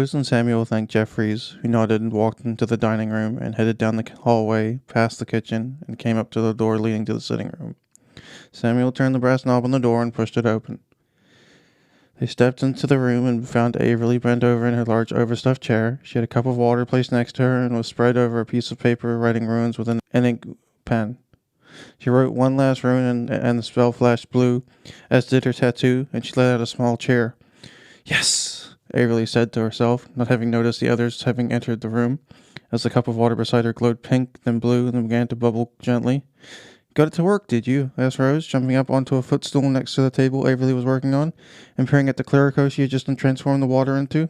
Rose and Samuel thanked Jeffries, who nodded and walked into the dining room and headed down the hallway past the kitchen and came up to the door leading to the sitting room. Samuel turned the brass knob on the door and pushed it open. They stepped into the room and found Averly bent over in her large overstuffed chair. She had a cup of water placed next to her and was spread over a piece of paper writing runes with an ink pen. She wrote one last rune and the spell flashed blue, as did her tattoo, and she let out a small cheer. "Yes!" Averly said to herself, not having noticed the others having entered the room, as the cup of water beside her glowed pink, then blue, and then began to bubble gently. "Got it to work, did you?" asked Rose, jumping up onto a footstool next to the table Averly was working on, and peering at the clerico she had just transformed the water into.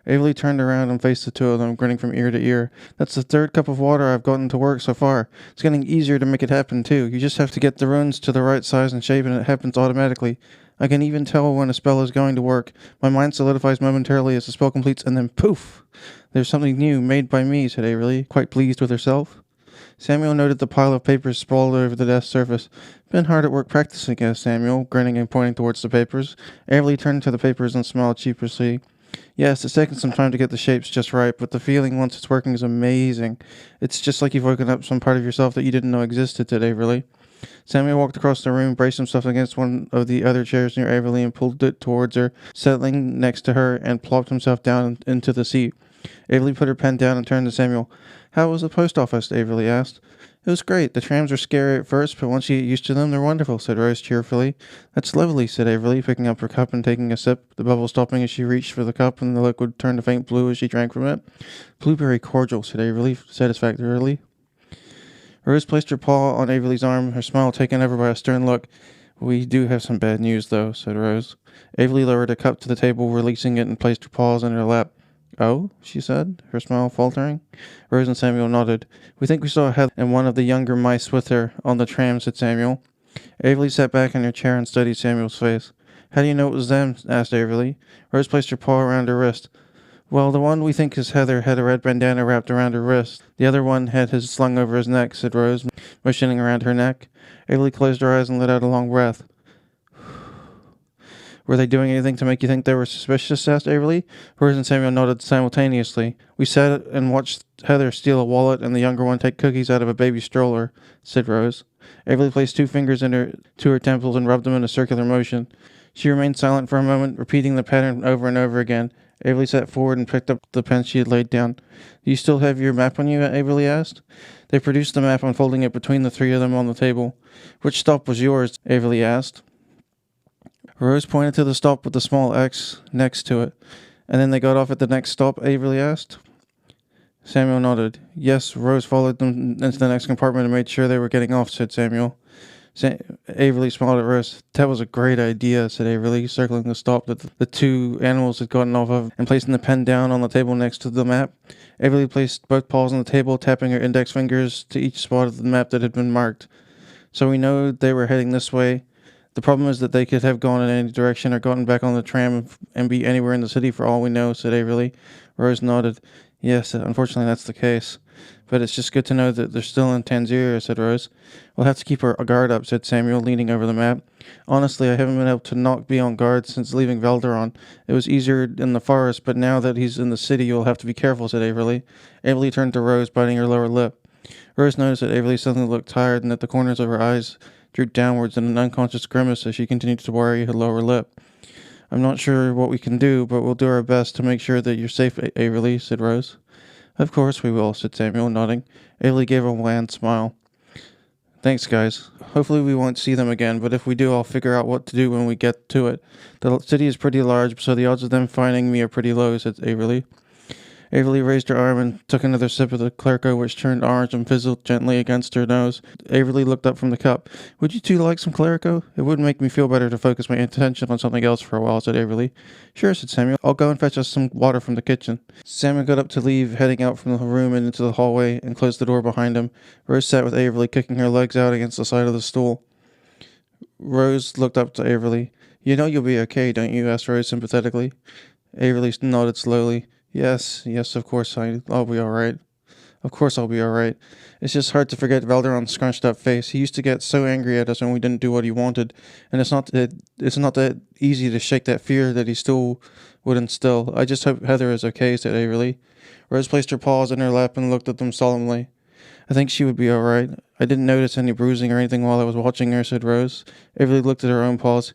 Averly turned around and faced the two of them, grinning from ear to ear. "That's the third cup of water I've gotten to work so far. It's getting easier to make it happen, too. You just have to get the runes to the right size and shape, and it happens automatically. I can even tell when a spell is going to work. My mind solidifies momentarily as the spell completes, and then poof! There's something new, made by me," said Averly, quite pleased with herself. Samuel noted the pile of papers sprawled over the desk surface. "Been hard at work practicing," asked Samuel, grinning and pointing towards the papers. Averly turned to the papers and smiled sheepishly. "Yes, it's taken some time to get the shapes just right, but the feeling once it's working is amazing. It's just like you've woken up some part of yourself that you didn't know existed," said Averly. Samuel walked across the room, braced himself against one of the other chairs near Averly and pulled it towards her, settling next to her, and plopped himself down into the seat. Averly put her pen down and turned to Samuel. "How was the post office?" Averly asked. "It was great. The trams were scary at first, but once you get used to them, they're wonderful," said Rose cheerfully. "That's lovely," said Averly, picking up her cup and taking a sip, the bubble stopping as she reached for the cup and the liquid turned a faint blue as she drank from it. "Blueberry cordial," said Averly satisfactorily. Rose placed her paw on Averly's arm, her smile taken over by a stern look. "We do have some bad news, though," said Rose. Averly lowered a cup to the table, releasing it, and placed her paws in her lap. "Oh?" she said, her smile faltering. Rose and Samuel nodded. "We think we saw Heather and one of the younger mice with her on the tram," said Samuel. Averly sat back in her chair and studied Samuel's face. "How do you know it was them?" asked Averly. Rose placed her paw around her wrist. "Well, the one we think is Heather had a red bandana wrapped around her wrist. The other one had his slung over his neck," said Rose, motioning around her neck. Averly closed her eyes and let out a long breath. "Were they doing anything to make you think they were suspicious?" asked Averly. Rose and Samuel nodded simultaneously. "We sat and watched Heather steal a wallet and the younger one take cookies out of a baby stroller," said Rose. Averly placed 2 fingers to her temples and rubbed them in a circular motion. She remained silent for a moment, repeating the pattern over and over again. Averly sat forward and picked up the pen she had laid down. "Do you still have your map on you?" Averly asked. They produced the map, unfolding it between the 3 of them on the table. "Which stop was yours?" Averly asked. Rose pointed to the stop with the small X next to it. "And then they got off at the next stop?" Averly asked. Samuel nodded. "Yes, Rose followed them into the next compartment and made sure they were getting off," said Samuel. Averly smiled at Rose. "That was a great idea," said Averly, circling the stop that the 2 animals had gotten off of and placing the pen down on the table next to the map. Averly placed both paws on the table, tapping her index fingers to each spot of the map that had been marked. "So we know they were heading this way. The problem is that they could have gone in any direction or gotten back on the tram and be anywhere in the city for all we know," said Averly. Rose nodded. "Yes, unfortunately that's the case. But it's just good to know that they're still in Tanzania," said Rose. "We'll have to keep our guard up," said Samuel, leaning over the map. "Honestly, I haven't been able to not be on guard since leaving Valderon. It was easier in the forest, but now that he's in the city, you'll have to be careful," said Averly. Averly turned to Rose, biting her lower lip. Rose noticed that Averly suddenly looked tired and that the corners of her eyes drooped downwards in an unconscious grimace as she continued to worry her lower lip. "I'm not sure what we can do, but we'll do our best to make sure that you're safe, Averly," said Rose. "Of course we will," said Samuel, nodding. Averly gave a bland smile. "Thanks, guys. Hopefully we won't see them again, but if we do, I'll figure out what to do when we get to it. The city is pretty large, so the odds of them finding me are pretty low," said Averly. Averly raised her arm and took another sip of the Clerico, which turned orange and fizzled gently against her nose. Averly looked up from the cup. "Would you 2 like some Clerico? It would make me feel better to focus my attention on something else for a while," said Averly. "Sure," said Samuel. "I'll go and fetch us some water from the kitchen." Samuel got up to leave, heading out from the room and into the hallway, and closed the door behind him. Rose sat with Averly, kicking her legs out against the side of the stool. Rose looked up to Averly. "You know you'll be okay, don't you?" asked Rose sympathetically. Averly nodded slowly. Yes, of course I'll be alright. Of course I'll be alright. It's just hard to forget Valderon's scrunched up face. He used to get so angry at us when we didn't do what he wanted, and it's not that easy to shake that fear that he's still wooden still. I just hope Heather is okay, said Averly. Rose placed her paws in her lap and looked at them solemnly. I think she would be all right. I didn't notice any bruising or anything while I was watching her, said Rose. Averly looked at her own paws.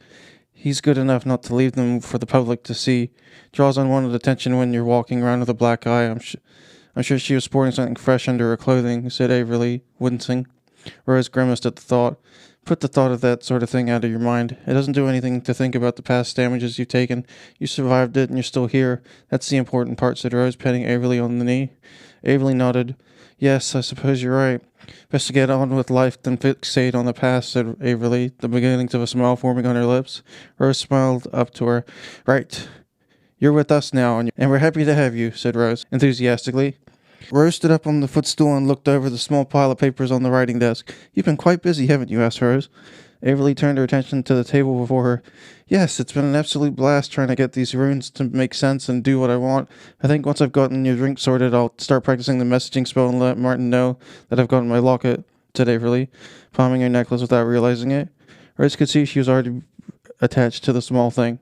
He's good enough not to leave them for the public to see. Draws unwanted attention when you're walking around with a black eye. I'm sure she was sporting something fresh under her clothing, said Averly, wincing. Rose grimaced at the thought. Put the thought of that sort of thing out of your mind. It doesn't do anything to think about the past damages you've taken. You survived it and you're still here. That's the important part, said Rose, patting Averly on the knee. Averly nodded. Yes, I suppose you're right. Best to get on with life than fixate on the past, said Averly, the beginnings of a smile forming on her lips. Rose smiled up to her. Right. You're with us now, and we're happy to have you, said Rose, enthusiastically. Rose stood up on the footstool and looked over the small pile of papers on the writing desk. You've been quite busy, haven't you? Asked Rose. Averly turned her attention to the table before her. Yes, it's been an absolute blast trying to get these runes to make sense and do what I want. I think once I've gotten your drink sorted, I'll start practicing the messaging spell and let Martin know that I've gotten my locket, said Averly, palming her necklace without realizing it. Rose could see she was already attached to the small thing.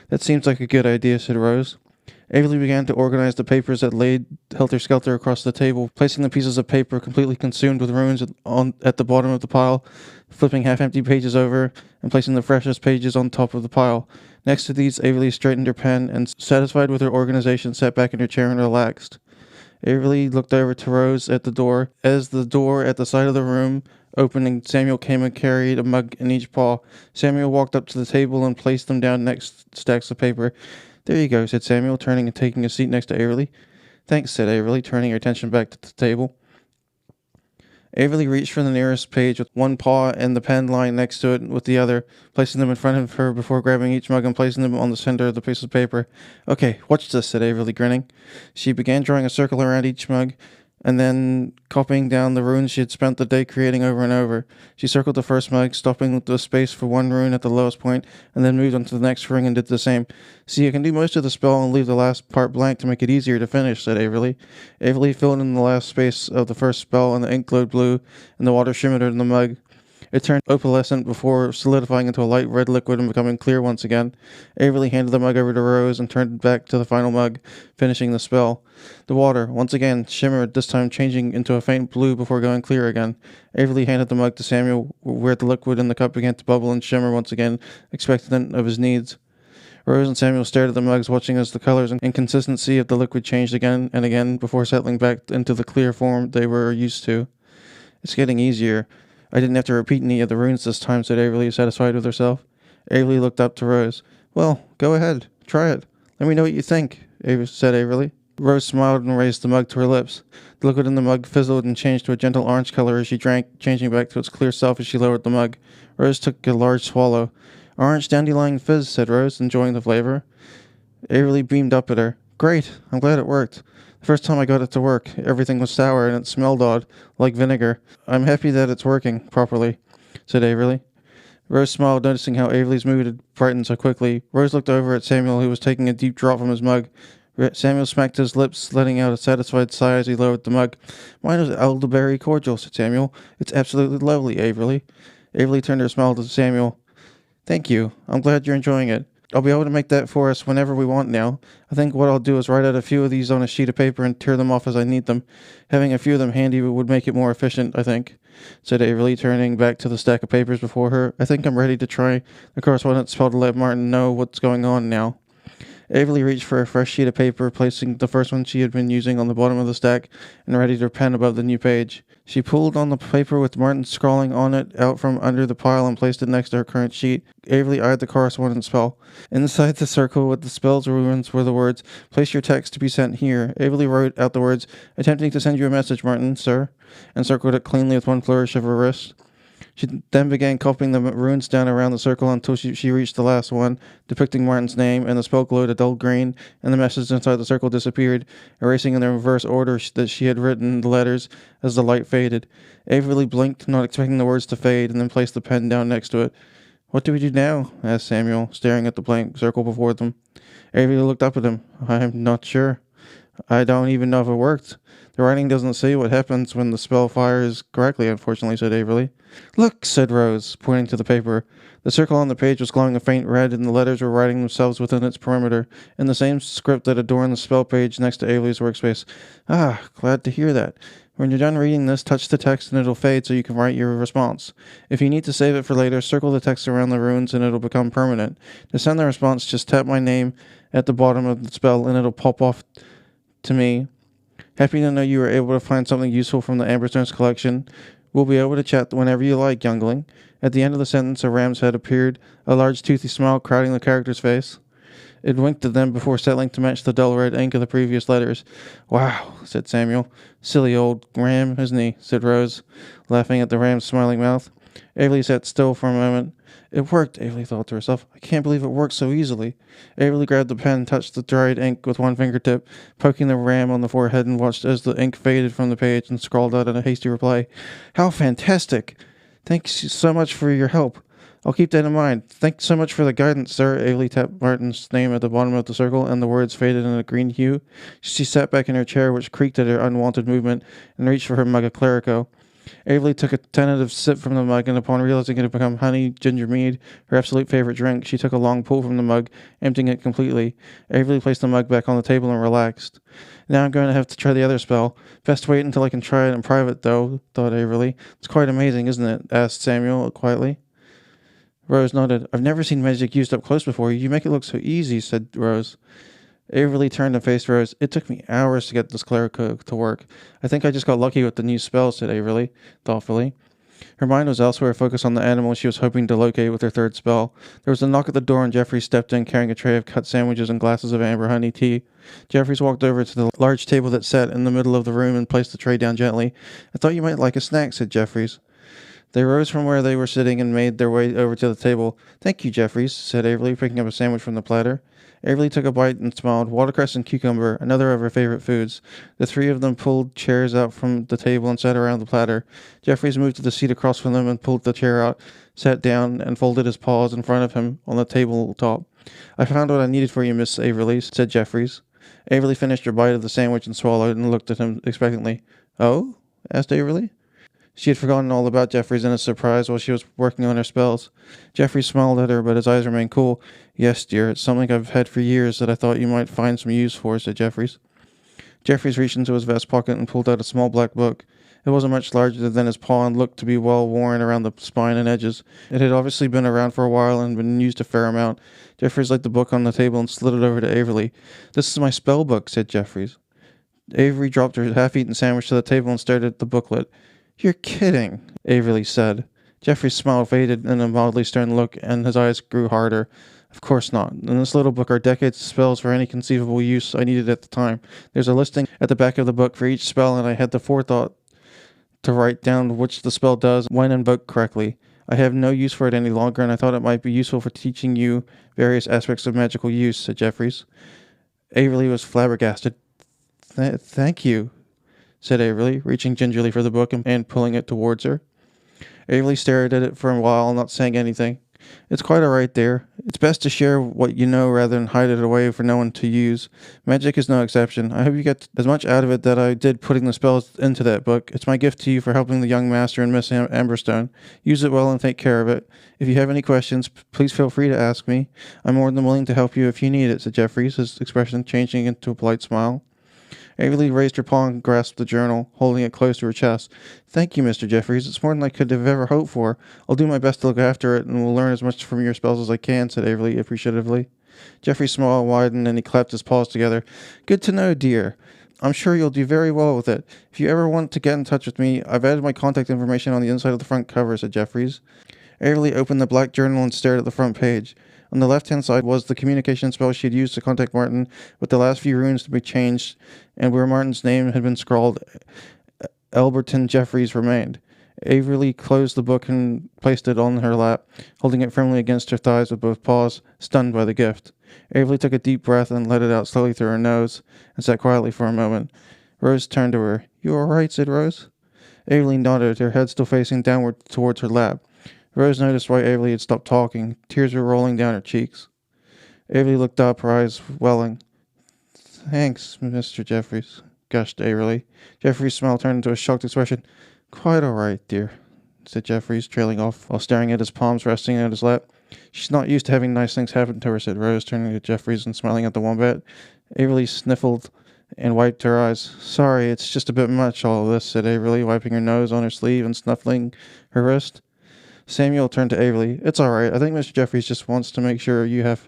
That seems like a good idea, said Rose. Averly began to organize the papers that laid helter-skelter across the table, placing the pieces of paper completely consumed with runes at the bottom of the pile, flipping half-empty pages over, and placing the freshest pages on top of the pile. Next to these, Averly straightened her pen and, satisfied with her organization, sat back in her chair and relaxed. Averly looked over to Rose at the door. As the door at the side of the room opening, Samuel came and carried a mug in each paw. Samuel walked up to the table and placed them down next to stacks of paper. There you go, said Samuel, turning and taking a seat next to Averly. Thanks, said Averly, turning her attention back to the table. Averly reached for the nearest page with one paw and the pen lying next to it with the other, placing them in front of her before grabbing each mug and placing them on the center of the piece of paper. Okay, watch this, said Averly, grinning. She began drawing a circle around each mug, and then copying down the runes she had spent the day creating over and over. She circled the first mug, stopping with the space for one rune at the lowest point, and then moved on to the next ring and did the same. See, I can do most of the spell and leave the last part blank to make it easier to finish, said Averly. Averly filled in the last space of the first spell, and the ink glowed blue, and the water shimmered in the mug. It turned opalescent before solidifying into a light red liquid and becoming clear once again. Averly handed the mug over to Rose and turned back to the final mug, finishing the spell. The water, once again, shimmered, this time changing into a faint blue before going clear again. Averly handed the mug to Samuel, where the liquid in the cup began to bubble and shimmer once again, expectant of his needs. Rose and Samuel stared at the mugs, watching as the colors and consistency of the liquid changed again and again before settling back into the clear form they were used to. It's getting easier. I didn't have to repeat any of the runes this time, said Averly, satisfied with herself. Averly looked up to Rose. Well, go ahead. Try it. Let me know what you think, said Averly. Rose smiled and raised the mug to her lips. The liquid in the mug fizzled and changed to a gentle orange color as she drank, changing back to its clear self as she lowered the mug. Rose took a large swallow. Orange dandelion fizz, said Rose, enjoying the flavor. Averly beamed up at her. Great. I'm glad it worked. The first time I got it to work, everything was sour and it smelled odd, like vinegar. I'm happy that it's working properly, said Averly. Rose smiled, noticing how Averly's mood had brightened so quickly. Rose looked over at Samuel, who was taking a deep draught from his mug. Samuel smacked his lips, letting out a satisfied sigh as he lowered the mug. Mine is elderberry cordial, said Samuel. It's absolutely lovely, Averly. Averly turned her smile to Samuel. Thank you. I'm glad you're enjoying it. I'll be able to make that for us whenever we want now. I think what I'll do is write out a few of these on a sheet of paper and tear them off as I need them. Having a few of them handy would make it more efficient, I think, said Averly, turning back to the stack of papers before her. I think I'm ready to try the correspondence spell to let Martin know what's going on now. Averly reached for a fresh sheet of paper, placing the first one she had been using on the bottom of the stack, and readied her pen above the new page. She pulled on the paper with Martin scrawling on it out from under the pile and placed it next to her current sheet. Averly eyed the correspondence spell. Inside the circle with the spell's runes were the words, Place your text to be sent here. Averly wrote out the words, Attempting to send you a message, Martin, sir, and circled it cleanly with one flourish of her wrist. She then began copying the runes down around the circle until she reached the last one, depicting Martin's name, and the spell glowed a dull green, and the message inside the circle disappeared, erasing in the reverse order that she had written the letters as the light faded. Averly blinked, not expecting the words to fade, and then placed the pen down next to it. What do we do now? Asked Samuel, staring at the blank circle before them. Averly looked up at him. I'm not sure. I don't even know if it worked. The writing doesn't say what happens when the spell fires correctly, unfortunately, said Averly. Look, said Rose, pointing to the paper. The circle on the page was glowing a faint red, and the letters were writing themselves within its perimeter, in the same script that adorned the spell page next to Averly's workspace. Ah, glad to hear that. When you're done reading this, touch the text and it'll fade so you can write your response. If you need to save it for later, circle the text around the runes and it'll become permanent. To send the response, just tap my name at the bottom of the spell and it'll pop off to me. Happy to know you were able to find something useful from the Amberstone's collection. We'll be able to chat whenever you like, youngling. At the end of the sentence, a ram's head appeared, a large toothy smile crowding the character's face. It winked at them before settling to match the dull red ink of the previous letters. Wow, said Samuel. Silly old ram, isn't he? Said Rose, laughing at the ram's smiling mouth. Averly sat still for a moment. It worked, Averly thought to herself. I can't believe it worked so easily. Averly grabbed the pen and touched the dried ink with one fingertip, poking the ram on the forehead, and watched as the ink faded from the page and scrawled out in a hasty reply. How fantastic! Thanks so much for your help. I'll keep that in mind. Thanks so much for the guidance, sir. Averly tapped Martin's name at the bottom of the circle, and the words faded in a green hue. She sat back in her chair, which creaked at her unwanted movement, and reached for her mug of Clerico. Averly took a tentative sip from the mug, and upon realizing it had become honey ginger mead, her absolute favorite drink, she took a long pull from the mug, emptying it completely. Averly placed the mug back on the table and relaxed. Now I'm going to have to try the other spell. Best wait until I can try it in private, though, thought Averly. It's quite amazing, isn't it? Asked Samuel quietly. Rose nodded. I've never seen magic used up close before. You make it look so easy, said Rose. Averly turned and faced Rose. It took me hours to get this Clerico to work. I think I just got lucky with the new spell, said Averly, thoughtfully. Her mind was elsewhere, focused on the animal she was hoping to locate with her third spell. There was a knock at the door, and Jeffries stepped in, carrying a tray of cut sandwiches and glasses of amber honey tea. Jeffries walked over to the large table that sat in the middle of the room and placed the tray down gently. I thought you might like a snack, said Jeffries. They rose from where they were sitting and made their way over to the table. Thank you, Jeffries, said Averly, picking up a sandwich from the platter. Averly took a bite and smiled. Watercress and cucumber, another of her favorite foods. The three of them pulled chairs out from the table and sat around the platter. Jeffries moved to the seat across from them and pulled the chair out, sat down, and folded his paws in front of him on the tabletop. I found what I needed for you, Miss Averly, said Jeffries. Averly finished her bite of the sandwich and swallowed and looked at him expectantly. Oh? Asked Averly. She had forgotten all about Jeffries in his surprise while she was working on her spells. Jeffries smiled at her, but his eyes remained cool. Yes, dear, it's something I've had for years that I thought you might find some use for, said Jeffries. Jeffries reached into his vest pocket and pulled out a small black book. It wasn't much larger than his paw and looked to be well worn around the spine and edges. It had obviously been around for a while and been used a fair amount. Jeffries laid the book on the table and slid it over to Averly. This is my spell book, said Jeffries. Avery dropped her half-eaten sandwich to the table and stared at the booklet. You're kidding, Averly said. Jeffrey's smile faded in a mildly stern look, and his eyes grew harder. Of course not. In this little book are decades of spells for any conceivable use I needed at the time. There's a listing at the back of the book for each spell, and I had the forethought to write down which the spell does when invoked correctly. I have no use for it any longer, and I thought it might be useful for teaching you various aspects of magical use, said Jeffries. Averly was flabbergasted. Thank you, said Averly, reaching gingerly for the book and pulling it towards her. Averly stared at it for a while, not saying anything. It's quite all right there. It's best to share what you know rather than hide it away for no one to use. Magic is no exception. I hope you get as much out of it that I did putting the spells into that book. It's my gift to you for helping the young master and Miss Amberstone. Use it well and take care of it. If you have any questions, please feel free to ask me. I'm more than willing to help you if you need it, said Jeffries, his expression changing into a polite smile. Averly raised her paw and grasped the journal, holding it close to her chest. Thank you, Mr. Jeffries. It's more than I could have ever hoped for. I'll do my best to look after it, and will learn as much from your spells as I can, said Averly appreciatively. Jeffrey's smile widened, and he clapped his paws together. Good to know, dear. I'm sure you'll do very well with it. If you ever want to get in touch with me, I've added my contact information on the inside of the front cover, said Jeffries. Averly opened the black journal and stared at the front page. On the left-hand side was the communication spell she had used to contact Martin, with the last few runes to be changed, and where Martin's name had been scrawled, Elberton Jeffries remained. Averly closed the book and placed it on her lap, holding it firmly against her thighs with both paws, stunned by the gift. Averly took a deep breath and let it out slowly through her nose, and sat quietly for a moment. Rose turned to her. You all right, said Rose. Averly nodded, her head still facing downward towards her lap. Rose noticed why Averly had stopped talking. Tears were rolling down her cheeks. Averly looked up, her eyes welling. Thanks, Mr. Jeffries, gushed Averly. Jeffries' smile turned into a shocked expression. Quite all right, dear, said Jeffries, trailing off while staring at his palms resting at his lap. She's not used to having nice things happen to her, said Rose, turning to Jeffries and smiling at the wombat. Averly sniffled and wiped her eyes. Sorry, it's just a bit much, all of this, said Averly, wiping her nose on her sleeve and snuffling her wrist. Samuel turned to Averly. It's all right. I think Mr. Jeffries just wants to make sure you have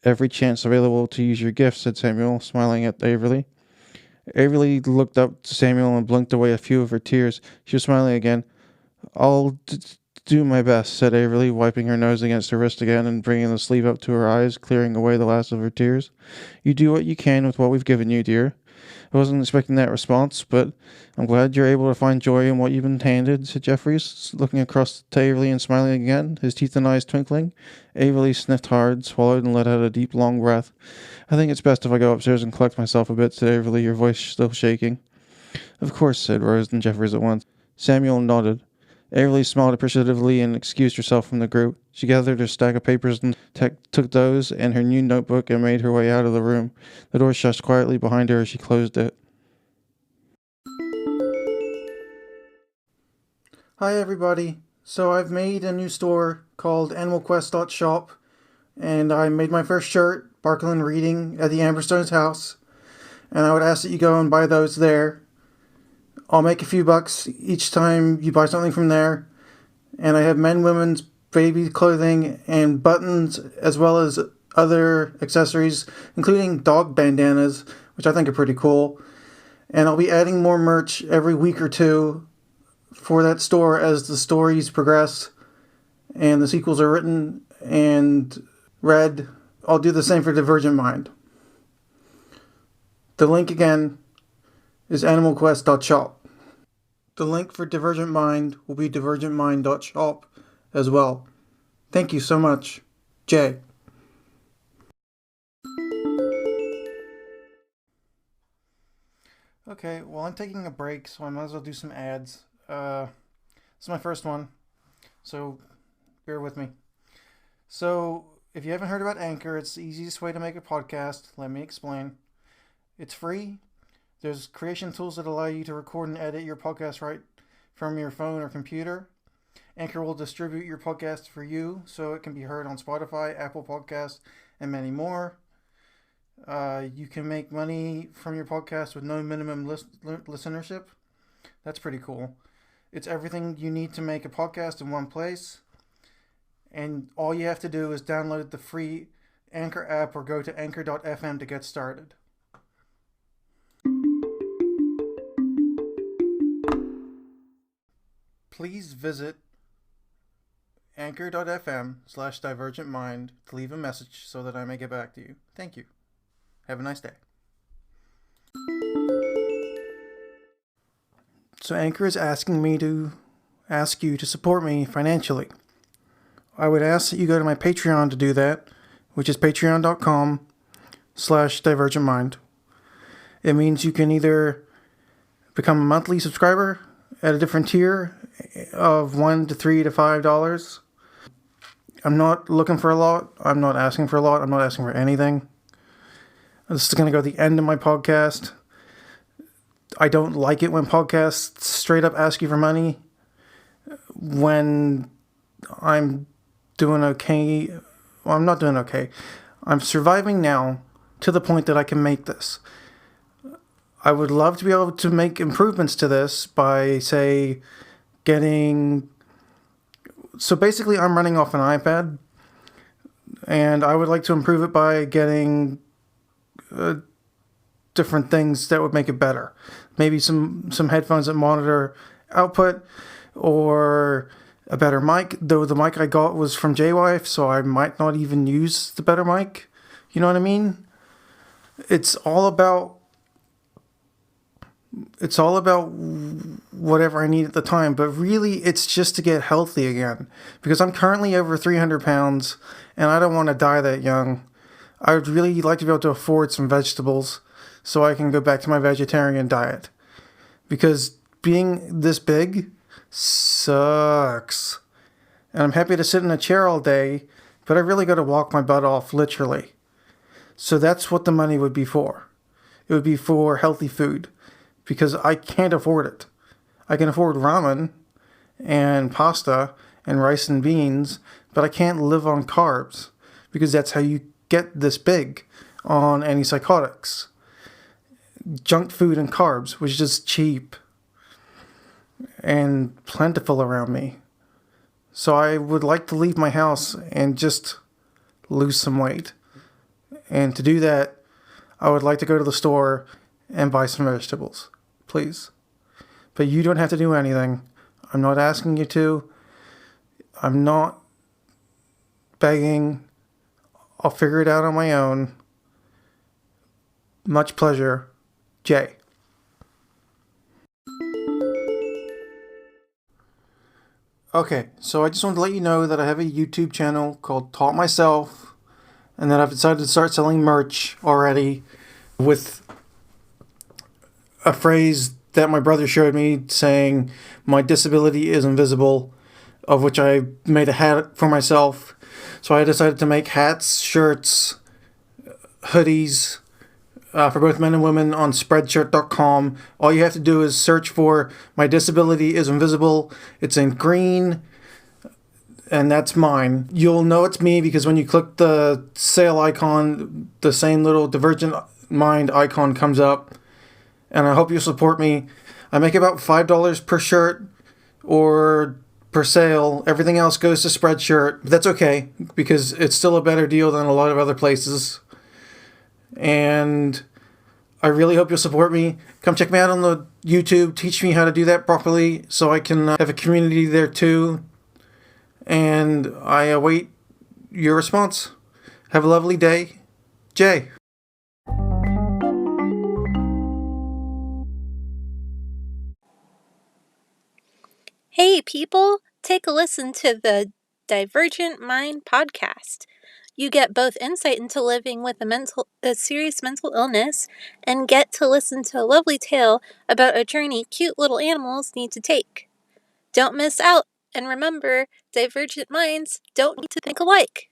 every chance available to use your gift, said Samuel, smiling at Averly. Averly looked up to Samuel and blinked away a few of her tears. She was smiling again. I'll do my best, said Averly, wiping her nose against her wrist again and bringing the sleeve up to her eyes, clearing away the last of her tears. You do what you can with what we've given you, dear. I wasn't expecting that response, but I'm glad you're able to find joy in what you've been handed, said Jeffries, looking across to Averly and smiling again, his teeth and eyes twinkling. Averly sniffed hard, swallowed, and let out a deep, long breath. I think it's best if I go upstairs and collect myself a bit, said Averly, her voice still shaking. Of course, said Rose and Jeffries at once. Samuel nodded. Averly smiled appreciatively and excused herself from the group. She gathered her stack of papers and took those and her new notebook and made her way out of the room. The door shut quietly behind her as she closed it. Hi everybody. So I've made a new store called animalquest.shop, and I made my first shirt, Barkland Reading, at the Amberstone's house, and I would ask that you go and buy those there. I'll make a few bucks each time you buy something from there. And I have men, women's, baby clothing, and buttons, as well as other accessories, including dog bandanas, which I think are pretty cool. And I'll be adding more merch every week or two for that store as the stories progress and the sequels are written and read. I'll do the same for Divergent Mind. The link again is animalquest.shop. The link for Divergent Mind will be divergentmind.shop as well. Thank you so much. Jay. Okay, well, I'm taking a break, so I might as well do some ads. This is my first one, so bear with me. So, if you haven't heard about Anchor, it's the easiest way to make a podcast. Let me explain. It's free. There's creation tools that allow you to record and edit your podcast right from your phone or computer. Anchor will distribute your podcast for you so it can be heard on Spotify, Apple Podcasts, and many more. You can make money from your podcast with no minimum listenership. That's pretty cool. It's everything you need to make a podcast in one place. And all you have to do is download the free Anchor app or go to anchor.fm to get started. Please visit anchor.fm/divergentmind to leave a message so that I may get back to you. Thank you. Have a nice day. So Anchor is asking me to ask you to support me financially. I would ask that you go to my Patreon to do that, which is patreon.com/divergentmind. It means you can either become a monthly subscriber at a different tier of $1 to $3 to $5. I'm not looking for a lot. I'm not asking for a lot. I'm not asking for anything. This is going to go at the end of my podcast. I don't like it when podcasts straight up ask you for money when I'm doing okay. Well, I'm not doing okay. I'm surviving now to the point that I can make this. I would love to be able to make improvements to this by, say, getting... So basically, I'm running off an iPad, and I would like to improve it by getting different things that would make it better. Maybe some headphones that monitor output, or a better mic, though the mic I got was from JWife, so I might not even use the better mic. You know what I mean? It's all about whatever I need at the time, but really it's just to get healthy again, because I'm currently over 300 pounds and I don't want to die that young. I would really like to be able to afford some vegetables so I can go back to my vegetarian diet, because being this big sucks. And I'm happy to sit in a chair all day, but I really got to walk my butt off, literally. So that's what the money would be for. it would be for healthy food because I can't afford it. I can afford ramen and pasta and rice and beans, but I can't live on carbs because that's how you get this big on antipsychotics. Junk food and carbs, which is just cheap and plentiful around me. So I would like to leave my house and just lose some weight. And to do that, I would like to go to the store and buy some vegetables, please. But you don't have to do anything. I'm not asking you to. I'm not begging. I'll figure it out on my own. Much pleasure, Jay. Okay, so I just wanted to let you know that I have a YouTube channel called Taught Myself, and that I've decided to start selling merch already with a phrase that my brother showed me saying, "My disability is invisible," of which I made a hat for myself. So I decided to make hats, shirts, hoodies, for both men and women on Spreadshirt.com. All you have to do is search for "My disability is invisible." It's in green, and that's mine. You'll know it's me because when you click the sale icon, the same little Divergent Mind icon comes up. And I hope you'll support me. I make about $5 per shirt or per sale. Everything else goes to Spreadshirt. But that's okay because it's still a better deal than a lot of other places. And I really hope you'll support me. Come check me out on the YouTube. Teach me how to do that properly so I can have a community there too. And I await your response. Have a lovely day. Jay. Hey people, take a listen to the Divergent Mind podcast. You get both insight into living with a serious mental illness and get to listen to a lovely tale about a journey cute little animals need to take. Don't miss out, and remember, divergent minds don't need to think alike.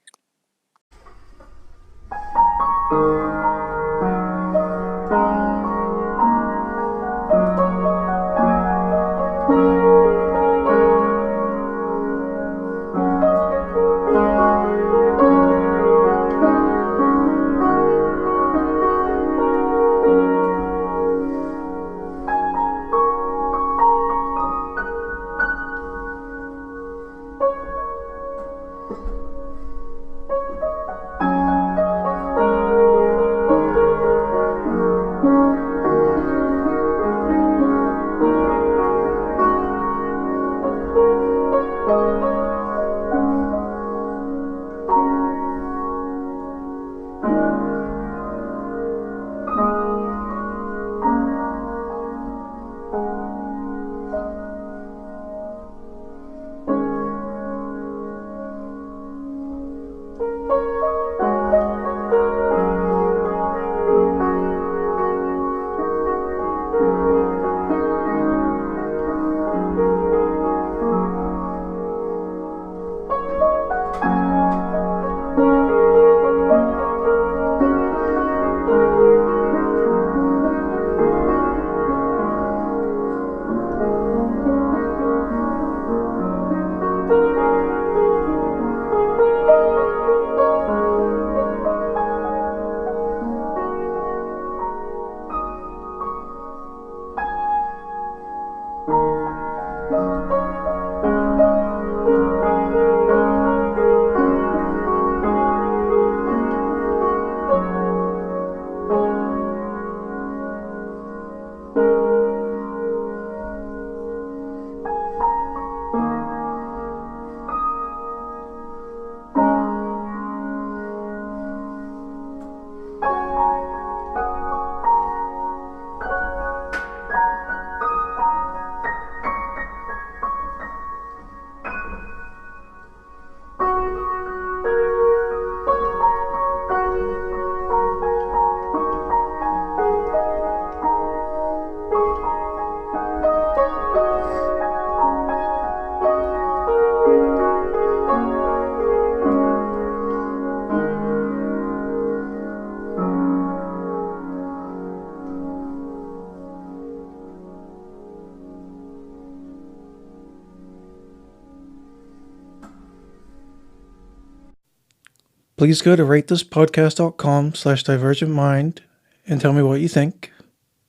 Please go to ratethispodcast.com/divergentmind and tell me what you think.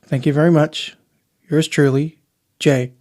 Thank you very much. Yours truly, Jay.